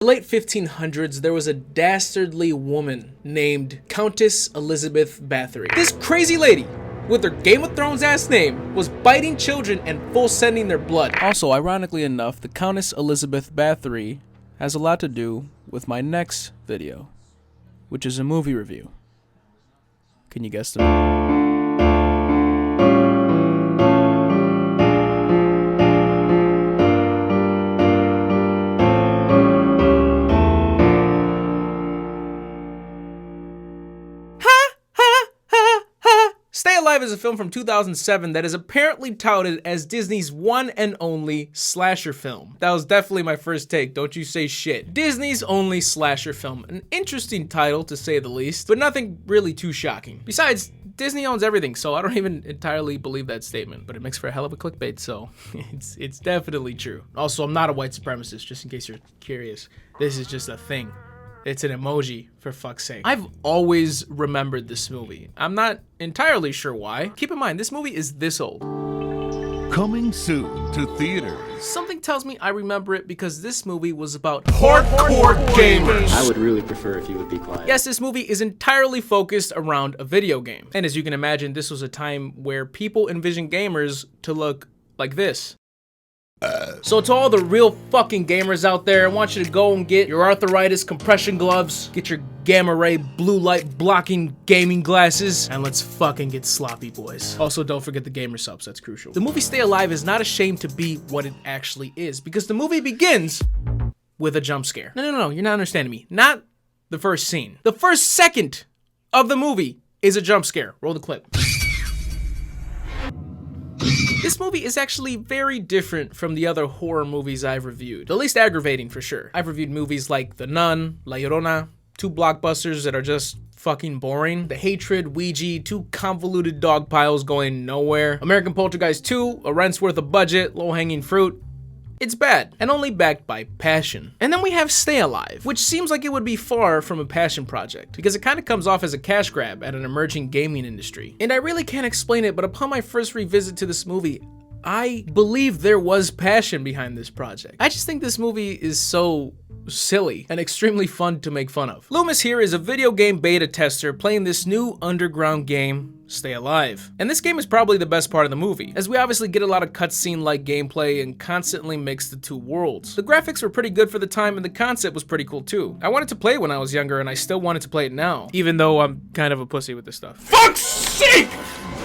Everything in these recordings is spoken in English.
In the late 1500s, there was a dastardly woman named Countess Elizabeth Bathory. This crazy lady, with her Game of Thrones ass name, was biting children and full sending their blood. Also, ironically enough, the Countess Elizabeth Bathory has a lot to do with my next video, which is a movie review. Can you guess the movie? Stay Alive is a film from 2007 that is apparently touted as Disney's one and only slasher film. That was definitely my first take, don't you say shit. Disney's only slasher film. An interesting title, to say the least, but nothing really too shocking. Besides, Disney owns everything, so I don't even entirely believe that statement, but it makes for a hell of a clickbait, so it's definitely true. Also, I'm not a white supremacist, just in case you're curious. This is just a thing. It's an emoji, for fuck's sake. I've always remembered this movie. I'm not entirely sure why. Keep in mind, this movie is this old. Coming soon to theaters. Something tells me I remember it because this movie was about hardcore gamers. I would really prefer if you would be quiet. Yes, this movie is entirely focused around a video game. And as you can imagine, this was a time where people envisioned gamers to look like this. So to all the real fucking gamers out there, I want you to go and get your arthritis compression gloves, get your gamma ray blue light blocking gaming glasses, and let's fucking get sloppy, boys. Also, don't forget the gamer subs, that's crucial. The movie Stay Alive is not ashamed to be what it actually is, because the movie begins with a jump scare. No, you're not understanding me. Not the first scene. The first second of the movie is a jump scare. Roll the clip. This movie is actually very different from the other horror movies I've reviewed. The least aggravating for sure. I've reviewed movies like The Nun, La Llorona, two blockbusters that are just fucking boring. The Hatred, Ouija, two convoluted dog piles going nowhere. American Poltergeist 2, a rent's worth of budget, low-hanging fruit. It's bad, and only backed by passion. And then we have Stay Alive, which seems like it would be far from a passion project, because it kind of comes off as a cash grab at an emerging gaming industry. And I really can't explain it, but upon my first revisit to this movie, I believe there was passion behind this project. I just think this movie is so silly and extremely fun to make fun of. Loomis here is a video game beta tester playing this new underground game, Stay Alive. And this game is probably the best part of the movie, as we obviously get a lot of cutscene-like gameplay and constantly mix the two worlds. The graphics were pretty good for the time and the concept was pretty cool too. I wanted to play it when I was younger and I still wanted to play it now, even though I'm kind of a pussy with this stuff. Fuck's sake!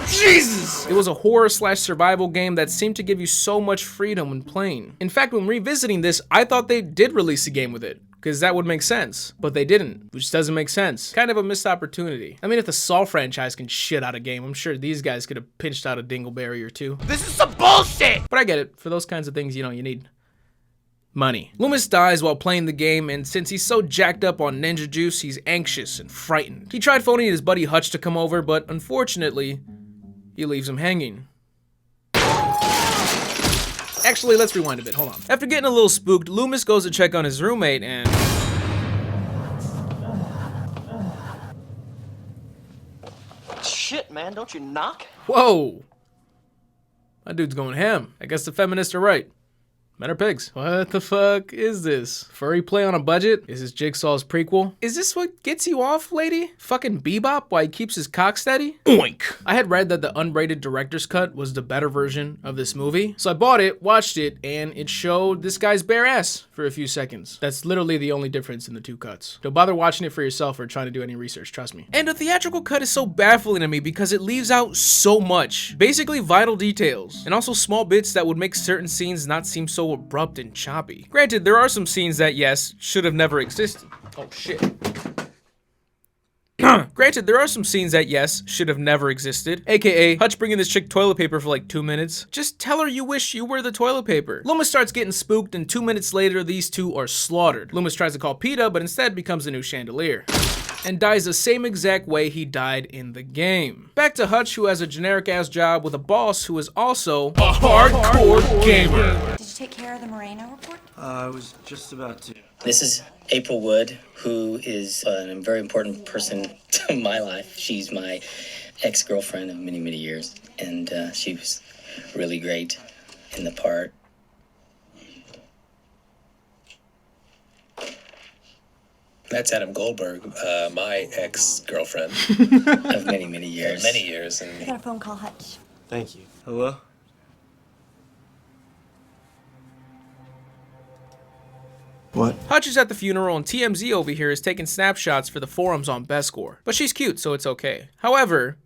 Jesus! It was a horror/survival game that seemed to give you so much freedom when playing. In fact, when revisiting this, I thought they did release a game with it, because that would make sense, but they didn't, which doesn't make sense. Kind of a missed opportunity. I mean, if the Saw franchise can shit out a game, I'm sure these guys could have pinched out a dingleberry or two. This is some bullshit! But I get it. For those kinds of things, you need money. Loomis dies while playing the game, and since he's so jacked up on ninja juice, he's anxious and frightened. He tried phoning his buddy Hutch to come over, but unfortunately, he leaves him hanging. Actually, let's rewind a bit, hold on. After getting a little spooked, Loomis goes to check on his roommate and... Shit, man, don't you knock? Whoa! That dude's going ham. I guess the feminists are right. Men are pigs. What the fuck is this? Furry play on a budget? Is this Jigsaw's prequel? Is this what gets you off, lady? Fucking Bebop while he keeps his cock steady? Oink! I had read that the unrated director's cut was the better version of this movie, so I bought it, watched it, and it showed this guy's bare ass for a few seconds. That's literally the only difference in the two cuts. Don't bother watching it for yourself or trying to do any research, trust me. And the theatrical cut is so baffling to me because it leaves out so much. Basically vital details, and also small bits that would make certain scenes not seem so abrupt and choppy. Granted, there are some scenes that, yes, should have never existed. Oh shit. Granted, there are some scenes that, yes, should have never existed. AKA, Hutch bringing this chick toilet paper for like 2 minutes. Just tell her you wish you were the toilet paper. Loomis starts getting spooked, and 2 minutes later, these two are slaughtered. Loomis tries to call PETA, but instead becomes the new chandelier. And dies the same exact way he died in the game. Back to Hutch, who has a generic-ass job with a boss who is also a hardcore gamer. Did you take care of the Moreno report? I was just about to. This is April Wood, who is a very important person to my life. She's my ex-girlfriend of many, many years, and she was really great in the part. That's Adam Goldberg, my ex-girlfriend. of many, many years. Many years. I And got a phone call, Hutch. Thank you. Hello? What? Hutch is at the funeral and TMZ over here is taking snapshots for the forums on best score. But she's cute, so it's okay. However,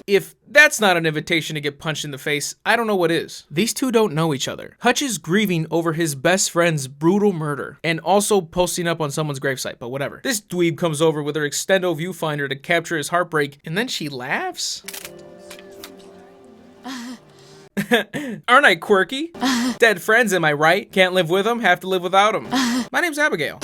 if that's not an invitation to get punched in the face, I don't know what is. These two don't know each other. Hutch is grieving over his best friend's brutal murder and also posting up on someone's gravesite, but whatever. This dweeb comes over with her extendo viewfinder to capture his heartbreak and then she laughs? Aren't I quirky? Dead friends, am I right? Can't live with them, have to live without them. My name's Abigail.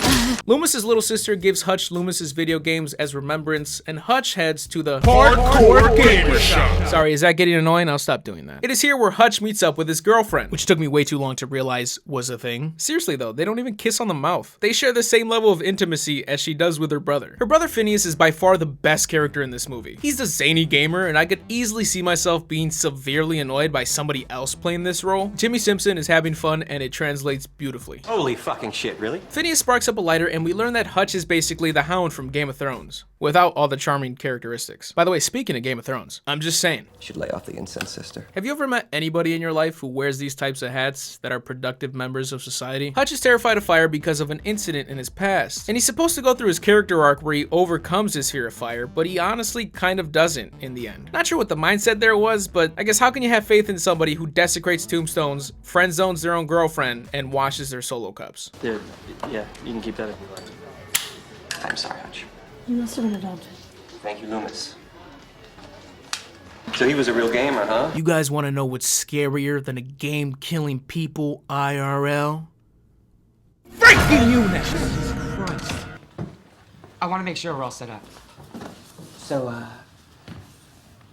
Loomis's little sister gives Hutch Loomis's video games as remembrance, and Hutch heads to the Hardcore Gamer Shop. Sorry, is that getting annoying? I'll stop doing that. It is here where Hutch meets up with his girlfriend, which took me way too long to realize was a thing. Seriously though, they don't even kiss on the mouth. They share the same level of intimacy as she does with her brother. Her brother Phineas is by far the best character in this movie. He's the zany gamer, and I could easily see myself being severely annoyed by somebody else playing this role. Jimmy Simpson is having fun, and it translates beautifully. Holy fucking shit, really? Phineas sparks up a lighter, and we learn that Hutch is basically the Hound from Game of Thrones, without all the charming characteristics. By the way, speaking of Game of Thrones, I'm just saying. You should lay off the incense, sister. Have you ever met anybody in your life who wears these types of hats that are productive members of society? Hutch is terrified of fire because of an incident in his past, and he's supposed to go through his character arc where he overcomes his fear of fire, but he honestly kind of doesn't in the end. Not sure what the mindset there was, but I guess how can you have faith in somebody who desecrates tombstones, friend zones their own girlfriend, and washes their solo cups? There, yeah, you can keep that if you like. I'm sorry, Hutch. You must have been adopted. Thank you, Loomis. So he was a real gamer, huh? You guys want to know what's scarier than a game killing people IRL? Freaking you now! Jesus Christ. I want to make sure we're all set up. So,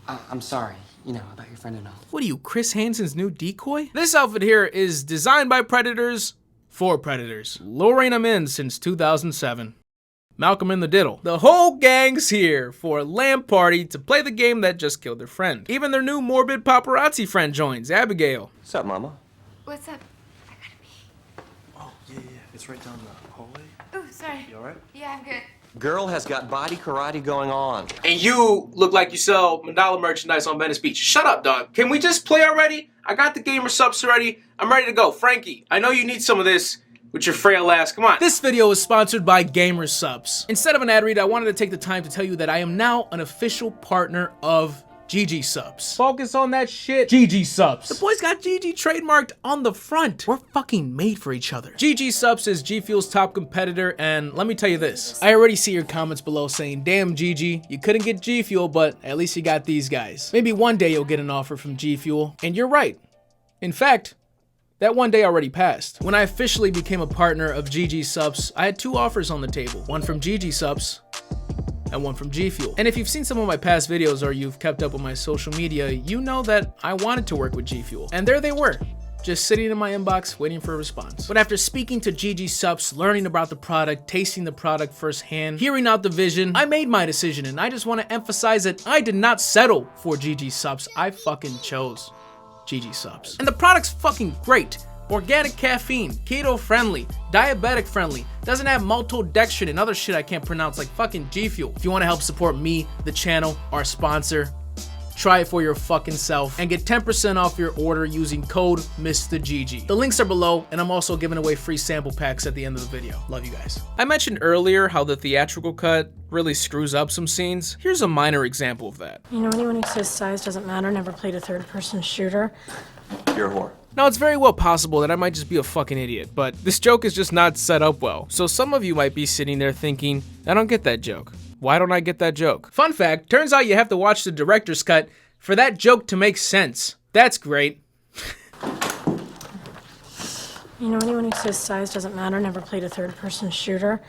I'm sorry, you know, about your friend and all. What are you, Chris Hansen's new decoy? This outfit here is designed by Predators for Predators. Luring them in since 2007. Malcolm in the Diddle. The whole gang's here for a LAN party to play the game that just killed their friend. Even their new morbid paparazzi friend joins, Abigail. What's up, Mama? What's up? I gotta pee. Oh, yeah. It's right down the hallway. Oh, sorry. You alright? Yeah, I'm good. Girl has got body karate going on. And you look like you sell mandala merchandise on Venice Beach. Shut up, dog. Can we just play already? I got the gamer subs already. I'm ready to go. Frankie, I know you need some of this with your frail ass. Come on. This video is sponsored by Gamer Subs. Instead of an ad read, I wanted to take the time to tell you that I am now an official partner of GG Subs. Focus on that shit. GG Subs. The boys got GG trademarked on the front. We're fucking made for each other. GG Subs is G Fuel's top competitor, and let me tell you this. I already see your comments below saying, damn GG, you couldn't get G Fuel, but at least you got these guys. Maybe one day you'll get an offer from G Fuel, and you're right. In fact, that one day already passed. When I officially became a partner of GG Subs, I had two offers on the table. One from GG Subs and one from G Fuel. And if you've seen some of my past videos or you've kept up with my social media, you know that I wanted to work with G Fuel. And there they were, just sitting in my inbox waiting for a response. But after speaking to GG Subs, learning about the product, tasting the product firsthand, hearing out the vision, I made my decision, and I just want to emphasize that I did not settle for GG Subs. I fucking chose GG Subs. And the product's fucking great. Organic caffeine, keto friendly, diabetic friendly, doesn't have maltodextrin and other shit I can't pronounce like fucking G Fuel. If you want to help support me, the channel, our sponsor, try it for your fucking self and get 10% off your order using code Mista-GG. The links are below, and I'm also giving away free sample packs at the end of the video. Love you guys. I mentioned earlier how the theatrical cut really screws up some scenes. Here's a minor example of that. You know, anyone who says size doesn't matter never played a third-person shooter. You're a whore. Now, it's very well possible that I might just be a fucking idiot, but this joke is just not set up well. So some of you might be sitting there thinking, I don't get that joke. Why don't I get that joke? Fun fact, turns out you have to watch the director's cut for that joke to make sense. That's great. You know, anyone who says size doesn't matter never played a third-person shooter.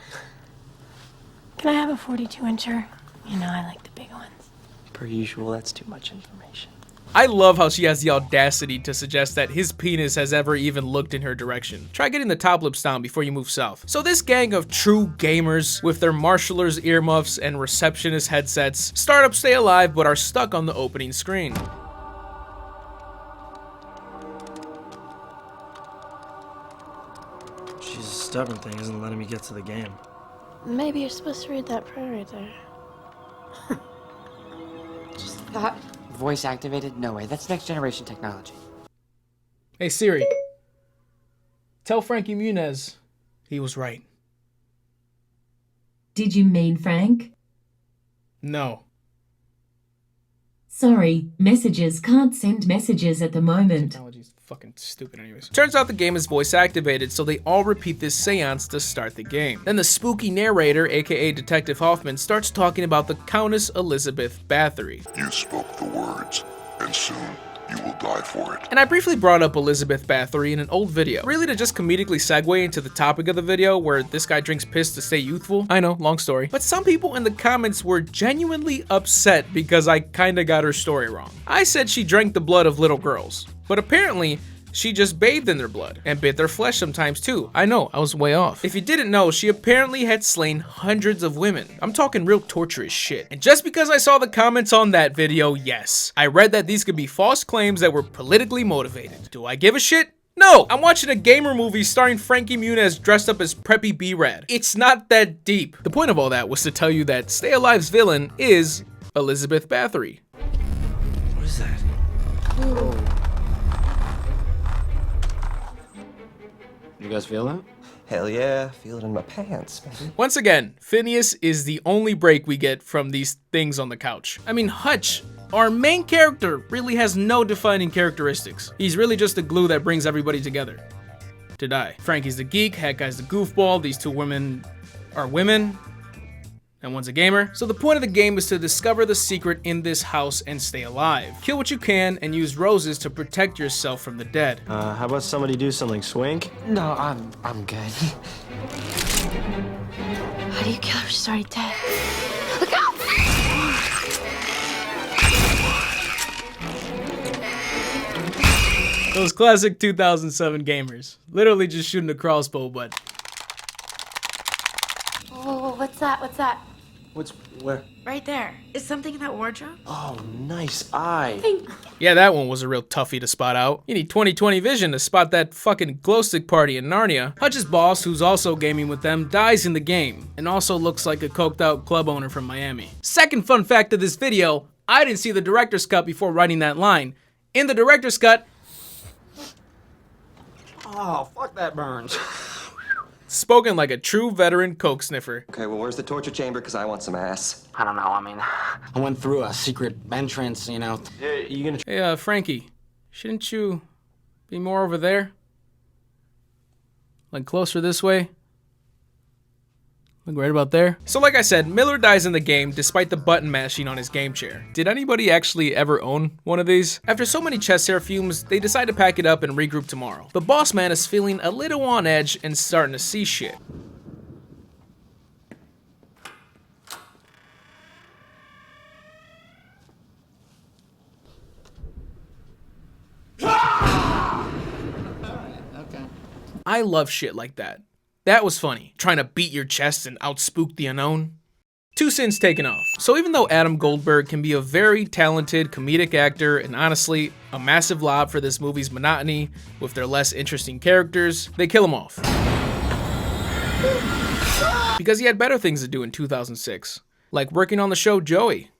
Can I have a 42-incher? You know, I like the big ones. Per usual, that's too much information. I love how she has the audacity to suggest that his penis has ever even looked in her direction. Try getting the top lips down before you move south. So this gang of true gamers with their marshallers earmuffs and receptionist headsets start up Stay Alive but are stuck on the opening screen. She's a stubborn thing, isn't letting me get to the game. Maybe you're supposed to read that prayer right there. Just that. Voice activated? No way. That's next generation technology. Hey Siri, tell Frankie Muniz he was right. Did you mean Frank? No. Sorry, messages can't send messages at the moment. Technology's fucking stupid anyways. Turns out the game is voice activated, so they all repeat this seance to start the game. Then the spooky narrator, aka Detective Hoffman, starts talking about the Countess Elizabeth Bathory. You spoke the words, and soon you will die for it. And I briefly brought up Elizabeth Bathory in an old video, really to just comedically segue into the topic of the video where this guy drinks piss to stay youthful. I know, long story. But some people in the comments were genuinely upset because I kinda got her story wrong. I said she drank the blood of little girls, but apparently she just bathed in their blood and bit their flesh sometimes too. I know, I was way off. If you didn't know, she apparently had slain hundreds of women. I'm talking real torturous shit. And just because I saw the comments on that video, yes, I read that these could be false claims that were politically motivated. Do I give a shit? No! I'm watching a gamer movie starring Frankie Muniz dressed up as Preppy B-Rad. It's not that deep. The point of all that was to tell you that Stay Alive's villain is Elizabeth Bathory. What is that? Oh. You guys feel that? Hell yeah, feel it in my pants, man. Once again, Phineas is the only break we get from these things on the couch. I mean, Hutch, our main character, really has no defining characteristics. He's really just the glue that brings everybody together to die. Frankie's the geek, Hat Guy's the goofball, these two women are women, and one's a gamer. So the point of the game is to discover the secret in this house and stay alive. Kill what you can and use roses to protect yourself from the dead. How about somebody do something, Swink? No, I'm good. How do you kill her? She's already dead. Look out! Those classic 2007 gamers. Literally just shooting a crossbow, but... Oh, what's that? What's that? What's where? Right there. Is something in that wardrobe? Oh, nice eye. yeah, that one was a real toughie to spot out. You need 20/20 vision to spot that fucking glow stick party in Narnia. Hutch's boss, who's also gaming with them, dies in the game, and also looks like a coked out club owner from Miami. Second fun fact of this video, I didn't see the director's cut before writing that line. In the director's cut, Oh, fuck that burns. spoken like a true veteran coke sniffer. Okay, well, where's the torture chamber? Because I want some ass. I don't know, I mean, I went through a secret entrance, you know. You gonna Hey, Frankie, shouldn't you be more over there? Like closer this way? Like right about there? So like I said, Miller dies in the game despite the button mashing on his game chair. Did anybody actually ever own one of these? After so many chest hair fumes, they decide to pack it up and regroup tomorrow. The boss man is feeling a little on edge and starting to see shit. I love shit like that. That was funny. Trying to beat your chest and outspook the unknown. 2 sins taken off. So even though Adam Goldberg can be a very talented comedic actor and honestly a massive lob for this movie's monotony with their less interesting characters, they kill him off. Because he had better things to do in 2006. Like working on the show Joey.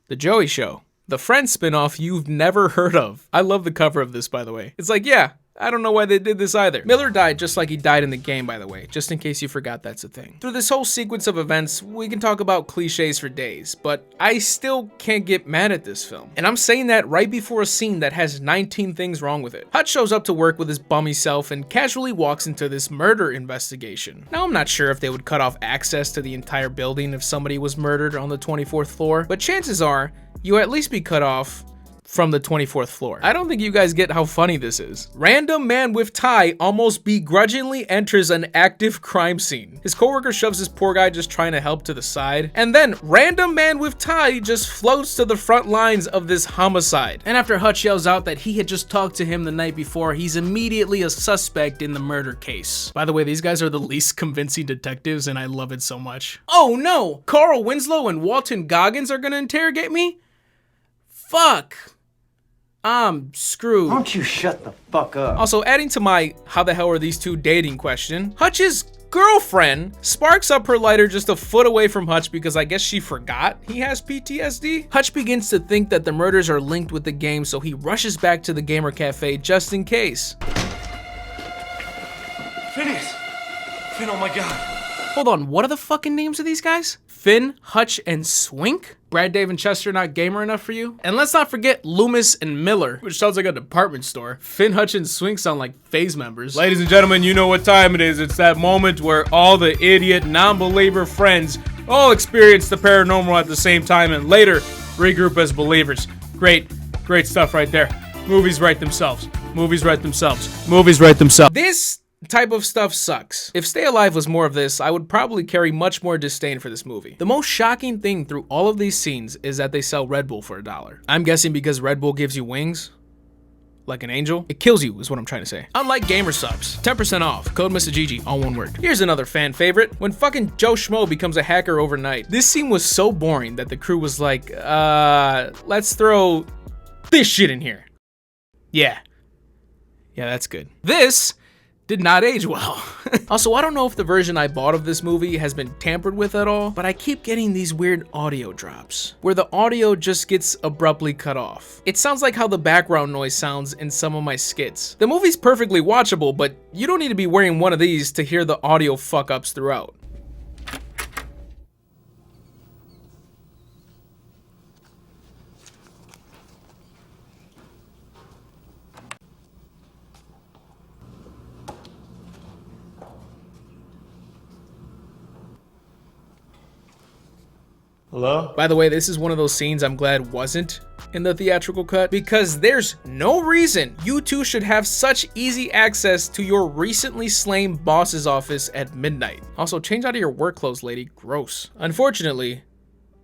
The Joey Show. The Friends spinoff you've never heard of. I love the cover of this, by the way. It's like, yeah, I don't know why they did this either. Miller died just like he died in the game, by the way, just in case you forgot that's a thing. Through this whole sequence of events, we can talk about cliches for days, but I still can't get mad at this film. And I'm saying that right before a scene that has 19 things wrong with it. Hutch shows up to work with his bummy self and casually walks into this murder investigation. Now, I'm not sure if they would cut off access to the entire building if somebody was murdered on the 24th floor, but chances are, you at least be cut off from the 24th floor. I don't think you guys get how funny this is. Random man with tie almost begrudgingly enters an active crime scene. His coworker shoves this poor guy just trying to help to the side, and then random man with tie just floats to the front lines of this homicide. And after Hutch yells out that he had just talked to him the night before, he's immediately a suspect in the murder case. By the way, these guys are the least convincing detectives and I love it so much. Oh no! Carl Winslow and Walton Goggins are gonna interrogate me? Fuck! I'm screwed. Don't you shut the fuck up. Also, adding to my how the hell are these two dating question, Hutch's girlfriend sparks up her lighter just a foot away from Hutch because I guess she forgot he has PTSD. Hutch begins to think that the murders are linked with the game, so he rushes back to the gamer cafe just in case. Finn, oh my god. Hold on, what are the fucking names of these guys? Finn, Hutch, and Swink? Brad, Dave, and Chester not gamer enough for you? And let's not forget Loomis and Miller, which sounds like a department store. Finn, Hutch, and Swink sound like FaZe members. Ladies and gentlemen, you know what time it is. It's that moment where all the idiot, non-believer friends all experience the paranormal at the same time and later regroup as believers. Great stuff right there. Movies write themselves. Movies write themselves. Movies write themselves. This type of stuff sucks. If Stay Alive was more of this, I would probably carry much more disdain for this movie. The most shocking thing through all of these scenes is that they sell Red Bull for $1. I'm guessing because Red Bull gives you wings? Like an angel? It kills you is what I'm trying to say. Unlike gamer subs, 10% off, code Mista-GG, all one word. Here's another fan favorite. When fucking Joe Schmo becomes a hacker overnight. This scene was so boring that the crew was like, let's throw this shit in here. Yeah, that's good. This did not age well. Also, I don't know if the version I bought of this movie has been tampered with at all, but I keep getting these weird audio drops where the audio just gets abruptly cut off. It sounds like how the background noise sounds in some of my skits. The movie's perfectly watchable, but you don't need to be wearing one of these to hear the audio fuck-ups throughout. Hello? By the way, this is one of those scenes I'm glad wasn't in the theatrical cut because there's no reason you two should have such easy access to your recently slain boss's office at midnight. Also, change out of your work clothes, lady. Gross. Unfortunately,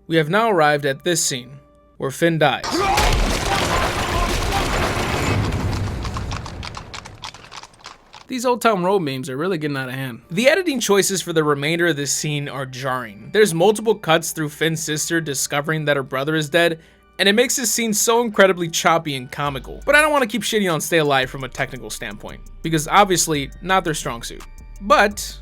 we have now arrived at this scene where Finn dies. These Old Town Road memes are really getting out of hand. The editing choices for the remainder of this scene are jarring. There's multiple cuts through Finn's sister discovering that her brother is dead, and it makes this scene so incredibly choppy and comical. But I don't want to keep shitting on Stay Alive from a technical standpoint, because obviously not their strong suit. But,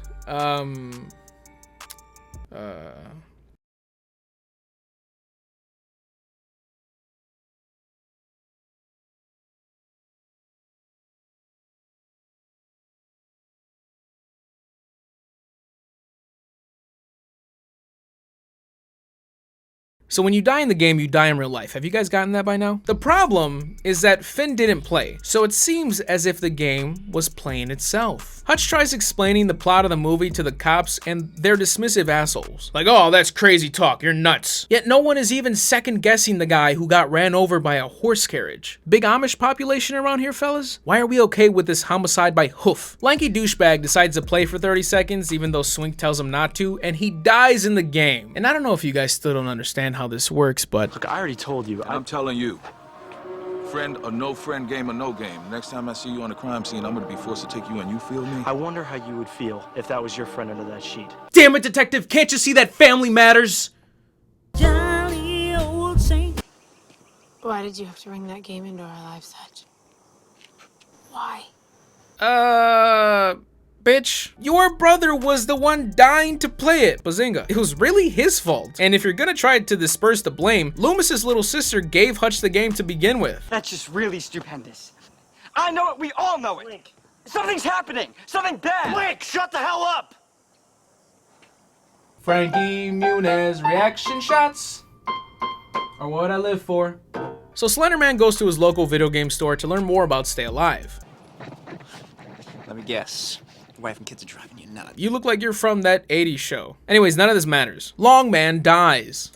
so when you die in the game, you die in real life. Have you guys gotten that by now? The problem is that Finn didn't play, so it seems as if the game was playing itself. Hutch tries explaining the plot of the movie to the cops, and they're dismissive assholes. Like, oh, that's crazy talk, you're nuts. Yet no one is even second guessing the guy who got ran over by a horse carriage. Big Amish population around here, fellas? Why are we okay with this homicide by hoof? Lanky douchebag decides to play for 30 seconds even though Swink tells him not to, and he dies in the game. And I don't know if you guys still don't understand how this works, but Look, I already told you. I'm telling you. Friend or no friend, game or no game. Next time I see you on a crime scene, I'm gonna be forced to take you in. You feel me? I wonder how you would feel if that was your friend under that sheet. damn it, detective, can't you see that family matters? Why did you have to bring that game into our lives, Hutch? Why? Bitch, your brother was the one dying to play it. Bazinga. It was really his fault. And if you're gonna try to disperse the blame, Loomis's little sister gave Hutch the game to begin with. That's just really stupendous. I know it, we all know it. Link. Something's happening, something bad. Link, shut the hell up! Frankie Muniz reaction shots are what I live for. So Slenderman goes to his local video game store to learn more about Stay Alive. Let me guess. Your wife and kids are driving you nuts. You look like you're from that 80s show. Anyways, none of this matters. Longman dies.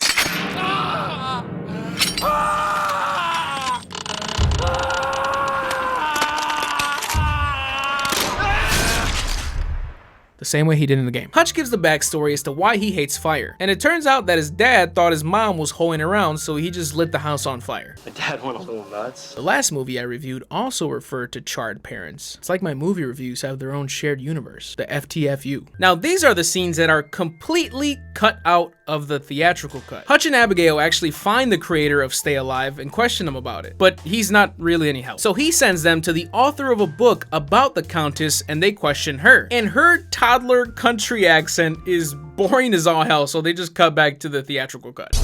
The same way he did in the game. Hutch gives the backstory as to why he hates fire, and it turns out that his dad thought his mom was hoeing around, so he just lit the house on fire. My dad went a little nuts. The last movie I reviewed also referred to charred parents. It's like my movie reviews have their own shared universe, the FTFU. Now these are the scenes that are completely cut out of the theatrical cut. Hutch and Abigail actually find the creator of Stay Alive and question him about it, but he's not really any help. So he sends them to the author of a book about the Countess and they question her. And her toddler country accent is boring as all hell, so they just cut back to the theatrical cut.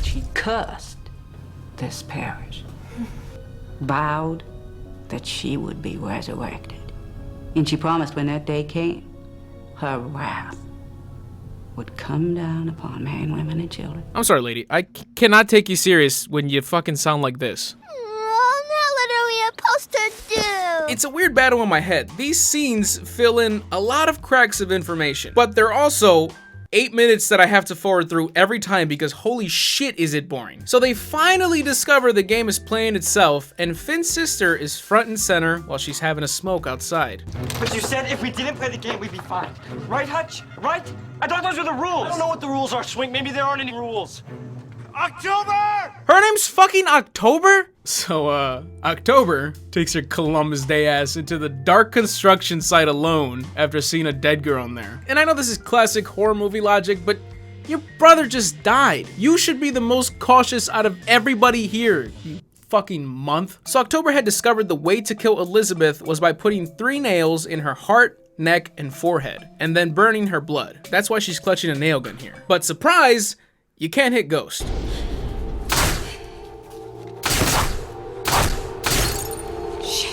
She cursed this parish, vowed that she would be resurrected. And she promised when that day came, her wrath would come down upon men, women, and children. I'm sorry, lady. I cannot take you serious when you fucking sound like this. What are we supposed to do? It's a weird battle in my head. These scenes fill in a lot of cracks of information, but they're also 8 minutes that I have to forward through every time because holy shit is it boring. So they finally discover the game is playing itself and Finn's sister is front and center while she's having a smoke outside. But you said if we didn't play the game, we'd be fine. Right, Hutch? Right? I thought those were the rules. I don't know what the rules are, Swink. Maybe there aren't any rules. October! Her name's fucking October? So, October takes her Columbus Day ass into the dark construction site alone after seeing a dead girl in there. And I know this is classic horror movie logic, but your brother just died. You should be the most cautious out of everybody here, you fucking month. So October had discovered the way to kill Elizabeth was by putting 3 nails in her heart, neck, and forehead, and then burning her blood. That's why she's clutching a nail gun here. But surprise, you can't hit Ghost.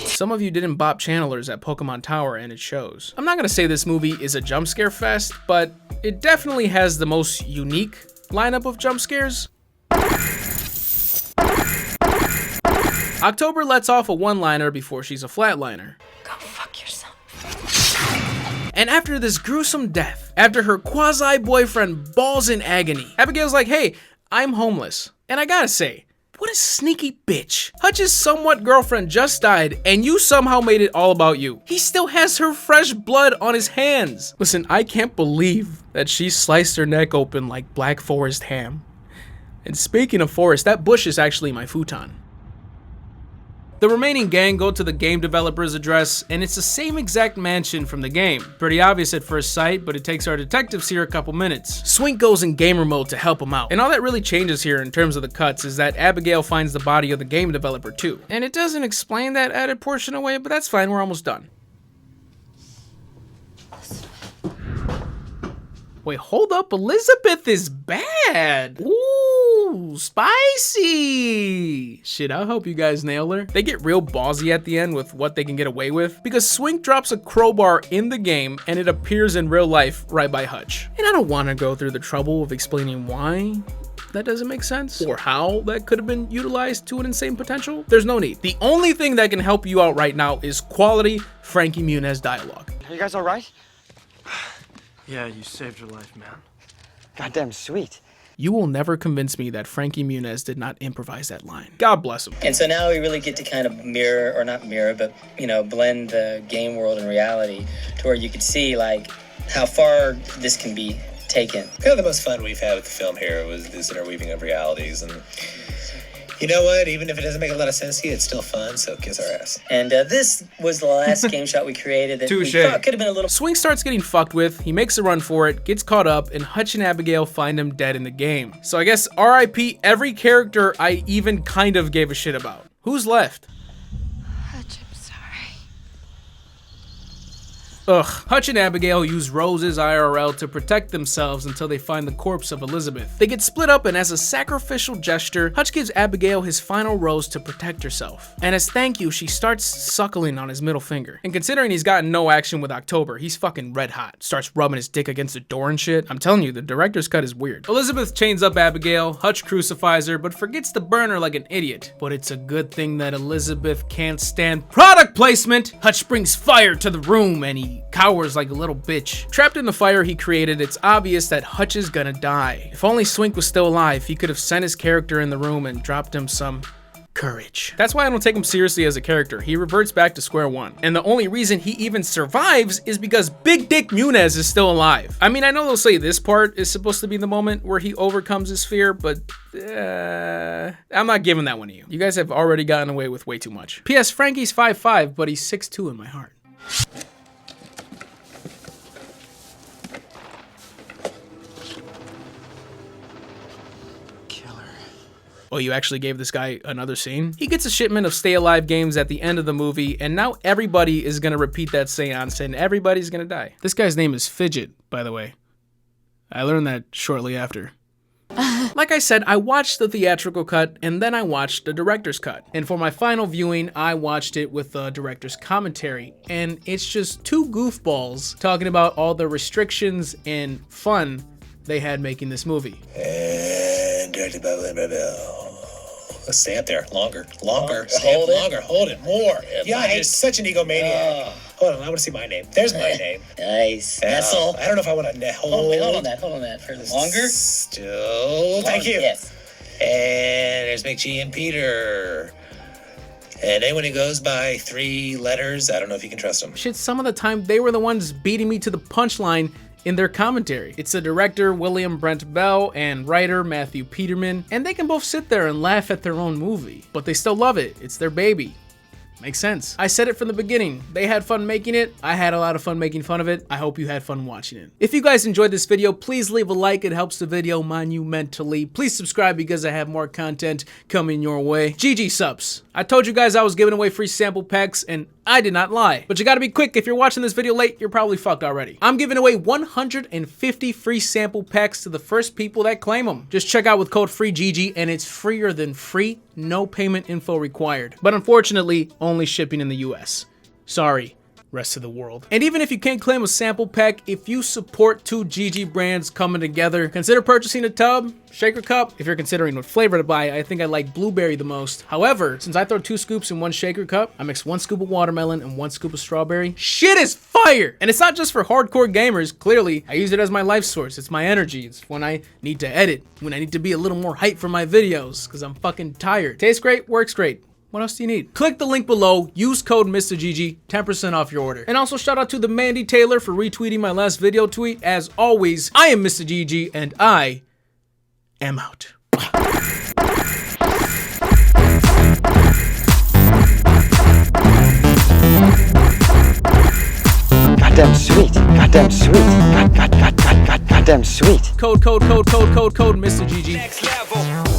Some of you didn't bop channelers at Pokemon Tower and it shows. I'm not gonna say this movie is a jump scare fest, but it definitely has the most unique lineup of jump scares. October lets off a one-liner before she's a flatliner. Go fuck yourself. And after this gruesome death, after her quasi-boyfriend balls in agony, Abigail's like, hey, I'm homeless. And I gotta say, what a sneaky bitch. Hutch's somewhat girlfriend just died and you somehow made it all about you. He still has her fresh blood on his hands. Listen, I can't believe that she sliced her neck open like Black Forest ham. And speaking of forest, that bush is actually my futon. The remaining gang go to the game developer's address, and it's the same exact mansion from the game. Pretty obvious at first sight, but it takes our detectives here a couple minutes. Swink goes in gamer mode to help him out. And all that really changes here in terms of the cuts is that Abigail finds the body of the game developer too. And it doesn't explain that added portion away, but that's fine, we're almost done. Wait, hold up, Elizabeth is bad. Ooh, spicy. Shit, I hope you guys nail her. They get real ballsy at the end with what they can get away with because Swink drops a crowbar in the game and it appears in real life right by Hutch. And I don't want to go through the trouble of explaining why that doesn't make sense or how that could have been utilized to an insane potential. There's no need. The only thing that can help you out right now is quality Frankie Muniz dialogue. Are you guys all right? Yeah, you saved your life, man. Goddamn sweet. You will never convince me that Frankie Muniz did not improvise that line. God bless him. And so now we really get to kind of mirror, or not mirror, but, you know, blend the game world and reality to where you could see, like, how far this can be taken. Kind of the most fun we've had with the film here was this interweaving of realities. And you know what? Even if it doesn't make a lot of sense to you, it's still fun, so kiss our ass. And this was the last game shot we created that we thought could have been a little... Swink starts getting fucked with, he makes a run for it, gets caught up, and Hutch and Abigail find him dead in the game. So I guess RIP every character I even kind of gave a shit about. Who's left? Hutch, I'm sorry. Ugh. Hutch and Abigail use Rose's IRL to protect themselves until they find the corpse of Elizabeth. They get split up, and as a sacrificial gesture, Hutch gives Abigail his final rose to protect herself. And as thank you, she starts suckling on his middle finger. And considering he's gotten no action with October, he's fucking red hot. Starts rubbing his dick against the door and shit. I'm telling you, the director's cut is weird. Elizabeth chains up Abigail, Hutch crucifies her, but forgets to burn her like an idiot. But it's a good thing that Elizabeth can't stand product placement. Hutch brings fire to the room, and he cowers like a little bitch. Trapped in the fire he created, it's obvious that Hutch is gonna die. If only Swink was still alive, he could have sent his character in the room and dropped him some courage. That's why I don't take him seriously as a character. He reverts back to square one. And the only reason he even survives is because Big Dick Muniz is still alive. I mean, I know they'll say this part is supposed to be the moment where he overcomes his fear, but I'm not giving that one to you. You guys have already gotten away with way too much. P.S. Frankie's 5'5", but he's 6'2" in my heart. Oh, you actually gave this guy another scene? He gets a shipment of Stay Alive games at the end of the movie, and now everybody is gonna repeat that seance and everybody's gonna die. This guy's name is Fidget, by the way. I learned that shortly after. Like I said, I watched the theatrical cut and then I watched the director's cut. And for my final viewing, I watched it with the director's commentary. And it's just two goofballs talking about all the restrictions and fun they had making this movie. And directed by let's stay up there longer. Hold it more. Yeah, you're such an egomaniac. Hold on, I want to see my name. There's my name. Nice. That's all. I don't know if I want to Hold on that. For longer? Still. Thank you. Yes. And there's McG and Peter. And anyone who goes by 3 letters, I don't know if you can trust them. Shit, some of the time they were the ones beating me to the punchline in their commentary. It's the director, William Brent Bell, and writer, Matthew Peterman, and they can both sit there and laugh at their own movie, but they still love it. It's their baby. Makes sense. I said it from the beginning. They had fun making it. I had a lot of fun making fun of it. I hope you had fun watching it. If you guys enjoyed this video, please leave a like. It helps the video monumentally. Please subscribe because I have more content coming your way. GG subs. I told you guys I was giving away free sample packs and I did not lie. But you gotta be quick. If you're watching this video late, you're probably fucked already. I'm giving away 150 free sample packs to the first people that claim them. Just check out with code FreeGG and it's freer than free. No payment info required. But unfortunately, only shipping in the US. Sorry, rest of the world. And even if you can't claim a sample pack, if you support 2 GG brands coming together, consider purchasing a tub, shaker cup. If you're considering what flavor to buy, I think I like blueberry the most. However, since I throw 2 scoops in 1 shaker cup, I mix 1 scoop of watermelon and 1 scoop of strawberry. Shit is fire! And it's not just for hardcore gamers. Clearly, I use it as my life source. It's my energy. It's when I need to edit, when I need to be a little more hyped for my videos, because I'm fucking tired. Tastes great, works great. What else do you need? Click the link below, use code Mista-GG, 10% off your order. And also shout out to the Mandy Taylor for retweeting my last video tweet. As always, I am Mista-GG and I am out. Goddamn sweet. Goddamn sweet. Goddamn sweet. Code Mista-GG. Next level.